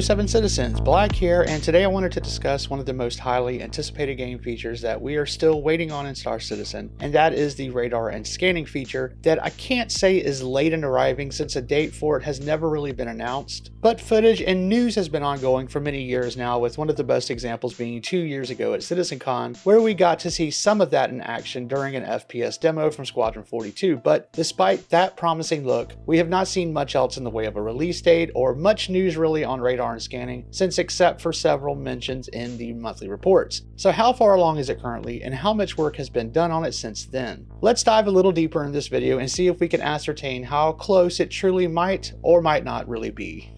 07 citizens, Black here, and today I wanted to discuss one of the most highly anticipated game features that we are still waiting on in Star Citizen, and that is the radar and scanning feature that I can't say is late in arriving since a date for it has never really been announced, but footage and news has been ongoing for many years now, with one of the best examples being 2 years ago at CitizenCon, where we got to see some of that in action during an FPS demo from Squadron 42, but despite that promising look, we have not seen much else in the way of a release date or much news really on radar and scanning since, except for several mentions in the monthly reports. So how far along is it currently, and how much work has been done on it since then? Let's dive a little deeper in this video and see if we can ascertain how close it truly might or might not really be.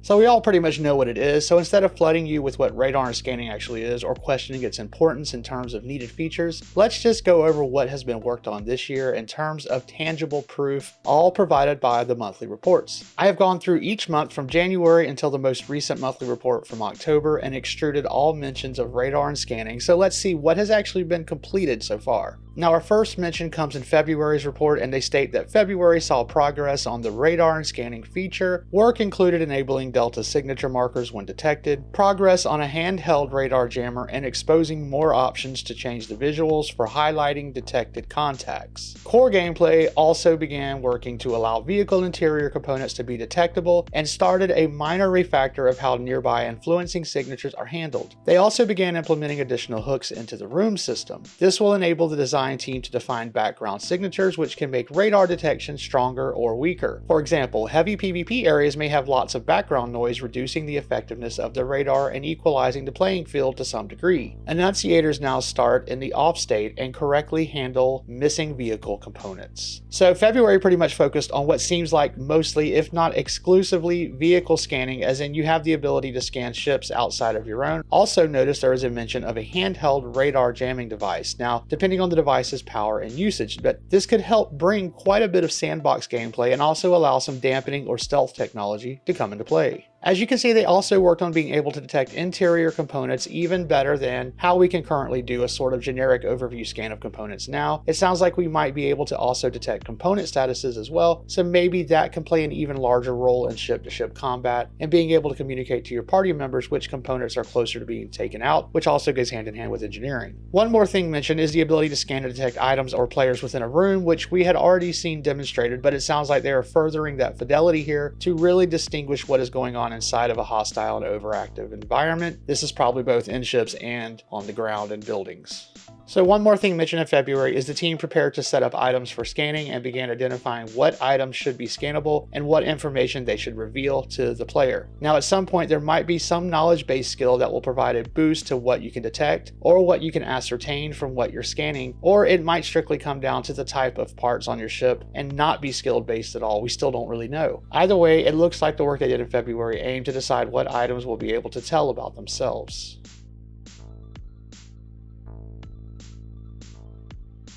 So we all pretty much know what it is, so instead of flooding you with what radar and scanning actually is or questioning its importance in terms of needed features, let's just go over what has been worked on this year in terms of tangible proof, all provided by the monthly reports. I have gone through each month from January until the most recent monthly report from October and extruded all mentions of radar and scanning, so let's see what has actually been completed so far. Now, our first mention comes in February's report, and they state that February saw progress on the radar and scanning feature. Work included enabling Delta signature markers when detected, progress on a handheld radar jammer, and exposing more options to change the visuals for highlighting detected contacts. Core gameplay also began working to allow vehicle interior components to be detectable and started a minor refactor of how nearby influencing signatures are handled. They also began implementing additional hooks into the room system. This will enable the design team to define background signatures, which can make radar detection stronger or weaker. For example, heavy PvP areas may have lots of background noise, reducing the effectiveness of the radar and equalizing the playing field to some degree. Enunciators now start in the off state and correctly handle missing vehicle components. So February pretty much focused on what seems like mostly, if not exclusively, vehicle scanning, as in you have the ability to scan ships outside of your own. Also notice there is a mention of a handheld radar jamming device. Now, depending on the device's power and usage, but this could help bring quite a bit of sandbox gameplay and also allow some dampening or stealth technology to come into play. As you can see, they also worked on being able to detect interior components even better than how we can currently do a sort of generic overview scan of components now. It sounds like we might be able to also detect component statuses as well, so maybe that can play an even larger role in ship-to-ship combat and being able to communicate to your party members which components are closer to being taken out, which also goes hand in hand with engineering. One more thing mentioned is the ability to scan and detect items or players within a room, which we had already seen demonstrated, but it sounds like they are furthering that fidelity here to really distinguish what is going on inside of a hostile and overactive environment. This is probably both in ships and on the ground in buildings. So one more thing mentioned in February is the team prepared to set up items for scanning and began identifying what items should be scannable and what information they should reveal to the player. Now, at some point, there might be some knowledge-based skill that will provide a boost to what you can detect or what you can ascertain from what you're scanning, or it might strictly come down to the type of parts on your ship and not be skill-based at all. We still don't really know. Either way, it looks like the work they did in February aimed to decide what items will be able to tell about themselves.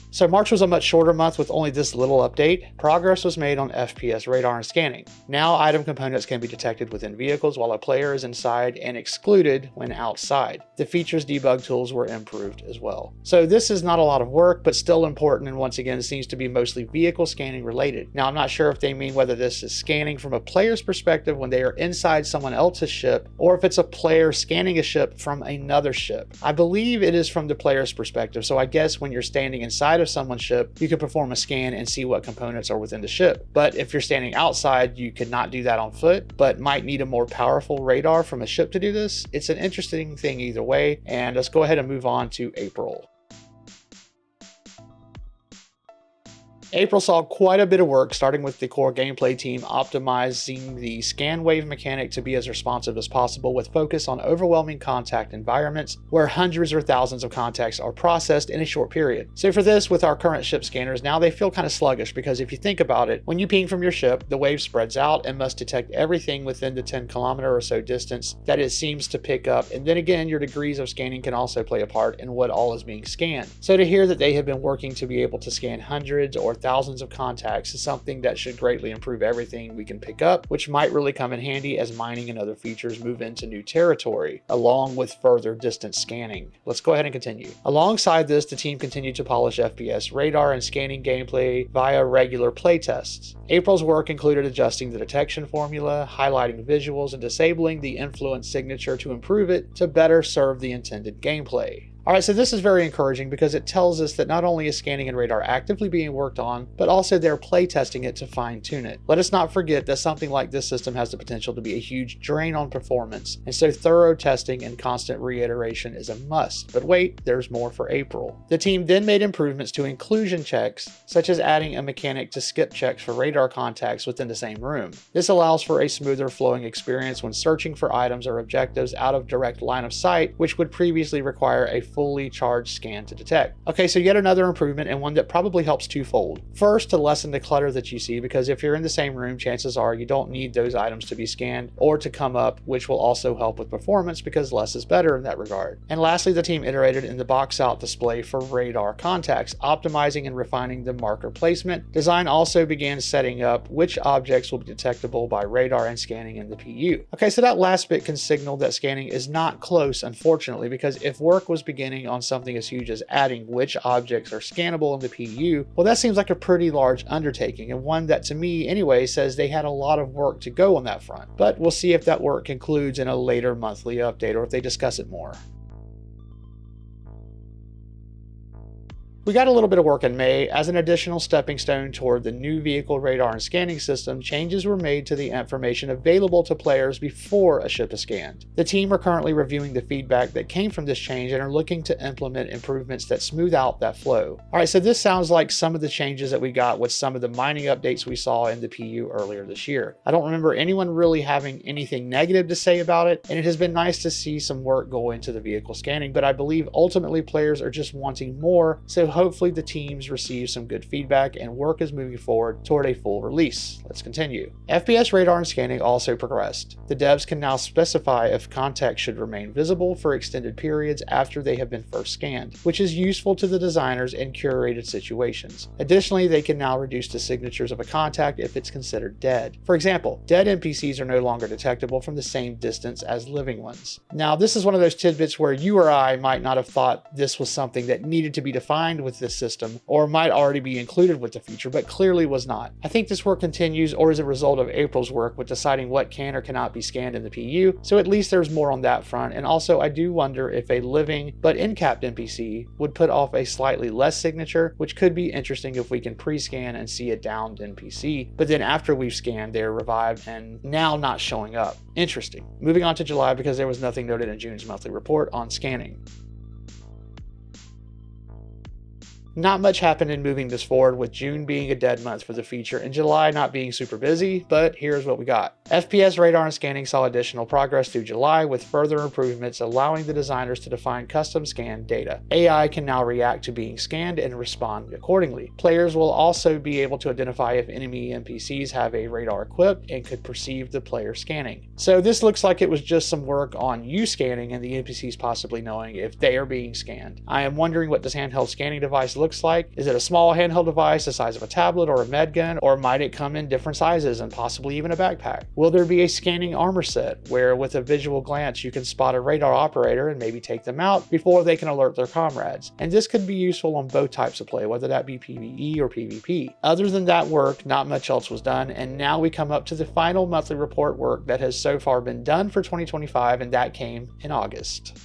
So March was a much shorter month with only this little update. Progress was made on FPS radar and scanning. Now item components can be detected within vehicles while a player is inside and excluded when outside. The features debug tools were improved as well. So this is not a lot of work, but still important, and once again seems to be mostly vehicle scanning related. Now I'm not sure if they mean whether this is scanning from a player's perspective when they are inside someone else's ship, or if it's a player scanning a ship from another ship. I believe it is from the player's perspective, so I guess when you're standing inside of someone's ship, you can perform a scan and see what components are within the ship. But if you're standing outside, you could not do that on foot, but might need a more powerful radar from a ship to do this. It's an interesting thing either way, and let's go ahead and move on to April. April saw quite a bit of work, starting with the core gameplay team optimizing the scan wave mechanic to be as responsive as possible, with focus on overwhelming contact environments where hundreds or thousands of contacts are processed in a short period. So for this, with our current ship scanners, now they feel kind of sluggish, because if you think about it, when you ping from your ship, the wave spreads out and must detect everything within the 10-kilometer or so distance that it seems to pick up, and then again your degrees of scanning can also play a part in what all is being scanned. So to hear that they have been working to be able to scan hundreds or thousands of contacts is something that should greatly improve everything we can pick up, which might really come in handy as mining and other features move into new territory, along with further distance scanning. Let's go ahead and continue. Alongside this, the team continued to polish FPS radar and scanning gameplay via regular playtests. April's work included adjusting the detection formula, highlighting visuals, and disabling the influence signature to improve it to better serve the intended gameplay. Alright, so this is very encouraging because it tells us that not only is scanning and radar actively being worked on, but also they're playtesting it to fine-tune it. Let us not forget that something like this system has the potential to be a huge drain on performance, and so thorough testing and constant reiteration is a must. But wait, there's more for April. The team then made improvements to inclusion checks, such as adding a mechanic to skip checks for radar contacts within the same room. This allows for a smoother flowing experience when searching for items or objectives out of direct line of sight, which would previously require a fully charged scan to detect. Okay, so yet another improvement, and one that probably helps twofold. First, to lessen the clutter that you see, because if you're in the same room, chances are you don't need those items to be scanned or to come up, which will also help with performance because less is better in that regard. And lastly, the team iterated in the box out display for radar contacts, optimizing and refining the marker placement. Design also began setting up which objects will be detectable by radar and scanning in the PU. Okay, so that last bit can signal that scanning is not close, unfortunately, because if work was beginning on something as huge as adding which objects are scannable in the PU, well, that seems like a pretty large undertaking, and one that to me anyway says they had a lot of work to go on that front. But we'll see if that work concludes in a later monthly update or if they discuss it more. We got a little bit of work in May. As an additional stepping stone toward the new vehicle radar and scanning system, changes were made to the information available to players before a ship is scanned. The team are currently reviewing the feedback that came from this change and are looking to implement improvements that smooth out that flow. Alright, so this sounds like some of the changes that we got with some of the mining updates we saw in the PU earlier this year. I don't remember anyone really having anything negative to say about it, and it has been nice to see some work go into the vehicle scanning, but I believe ultimately players are just wanting more, so hopefully the teams receive some good feedback and work is moving forward toward a full release. Let's continue. FPS radar and scanning also progressed. The devs can now specify if contacts should remain visible for extended periods after they have been first scanned, which is useful to the designers in curated situations. Additionally, they can now reduce the signatures of a contact if it's considered dead. For example, dead NPCs are no longer detectable from the same distance as living ones. Now, this is one of those tidbits where you or I might not have thought this was something that needed to be defined with this system, or might already be included with the feature, but clearly was not. I think this work continues or is a result of April's work with deciding what can or cannot be scanned in the PU, so at least there's more on that front. And also I do wonder if a living but in-capped NPC would put off a slightly less signature, which could be interesting if we can pre-scan and see a downed NPC, but then after we've scanned they're revived and now not showing up. Interesting. Moving on to July, because there was nothing noted in June's monthly report on scanning. Not much happened in moving this forward, with June being a dead month for the feature and July not being super busy, but here's what we got. FPS radar and scanning saw additional progress through July, with further improvements allowing the designers to define custom scanned data. AI can now react to being scanned and respond accordingly. Players will also be able to identify if enemy NPCs have a radar equipped and could perceive the player scanning. So this looks like it was just some work on you scanning and the NPCs possibly knowing if they are being scanned. I am wondering what this handheld scanning device looks like. Is it a small handheld device the size of a tablet or a med gun, or might it come in different sizes and possibly even a backpack? Will there be a scanning armor set where with a visual glance you can spot a radar operator and maybe take them out before they can alert their comrades? And this could be useful on both types of play, whether that be PvE or PvP. Other than that work, not much else was done, and now we come up to the final monthly report work that has so far been done for 2025, and that came in August.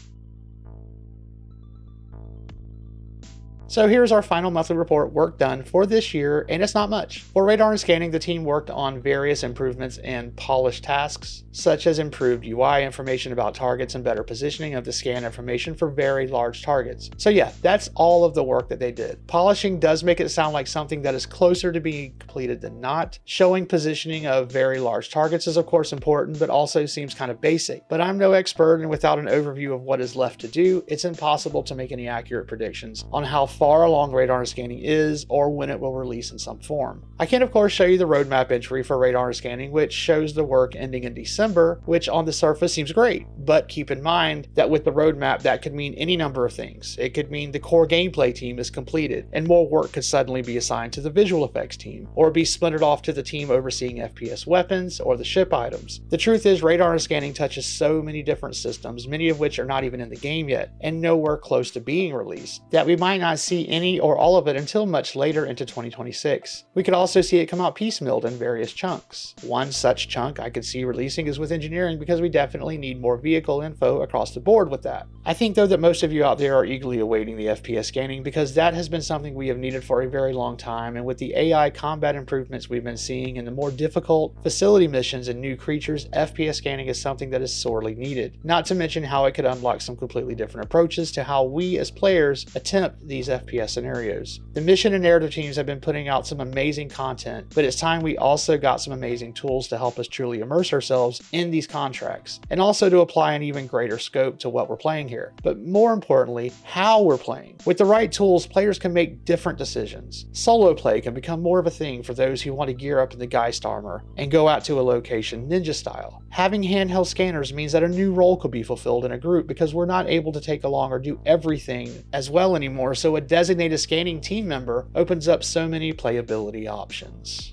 So here's our final monthly report work done for this year, and it's not much. For radar and scanning, the team worked on various improvements and polished tasks, such as improved UI information about targets and better positioning of the scan information for very large targets. So yeah, that's all of the work that they did. Polishing does make it sound like something that is closer to being completed than not. Showing positioning of very large targets is of course important, but also seems kind of basic. But I'm no expert, and without an overview of what is left to do, it's impossible to make any accurate predictions on how far along radar and scanning is or when it will release in some form. I can of course show you the roadmap entry for radar and scanning, which shows the work ending in December, which on the surface seems great, but keep in mind that with the roadmap that could mean any number of things. It could mean the core gameplay team is completed and more work could suddenly be assigned to the visual effects team, or be splintered off to the team overseeing FPS weapons or the ship items. The truth is, radar and scanning touches so many different systems, many of which are not even in the game yet and nowhere close to being released, that we might not see any or all of it until much later into 2026. We could also see it come out piecemealed in various chunks. One such chunk I could see releasing is with engineering, because we definitely need more vehicle info across the board with that. I think though that most of you out there are eagerly awaiting the FPS scanning, because that has been something we have needed for a very long time, and with the AI combat improvements we've been seeing and the more difficult facility missions and new creatures, FPS scanning is something that is sorely needed. Not to mention how it could unlock some completely different approaches to how we as players attempt these FPS scenarios. The mission and narrative teams have been putting out some amazing content, but it's time we also got some amazing tools to help us truly immerse ourselves in these contracts, and also to apply an even greater scope to what we're playing here. But more importantly, how we're playing. With the right tools, players can make different decisions. Solo play can become more of a thing for those who want to gear up in the Geist armor and go out to a location ninja style. Having handheld scanners means that a new role could be fulfilled in a group, because we're not able to take along or do everything as well anymore, so a designated scanning team member opens up so many playability options.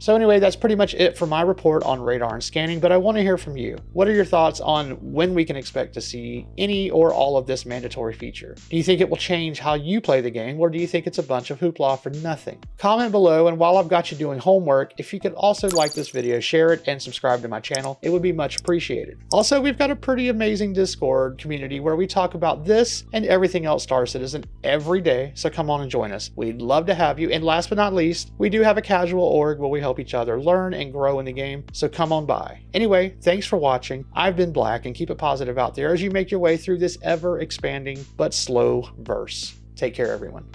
So anyway, that's pretty much it for my report on radar and scanning, but I want to hear from you. What are your thoughts on when we can expect to see any or all of this mandatory feature? Do you think it will change how you play the game, or do you think it's a bunch of hoopla for nothing? Comment below, and while I've got you doing homework, if you could also like this video, share it, and subscribe to my channel, it would be much appreciated. Also, we've got a pretty amazing Discord community where we talk about this and everything else Star Citizen every day, so come on and join us. We'd love to have you, and last but not least, we do have a casual org where we help each other learn and grow in the game, so come on by. Anyway, thanks for watching. I've been Black, and keep it positive out there as you make your way through this ever expanding but slow verse. Take care, everyone.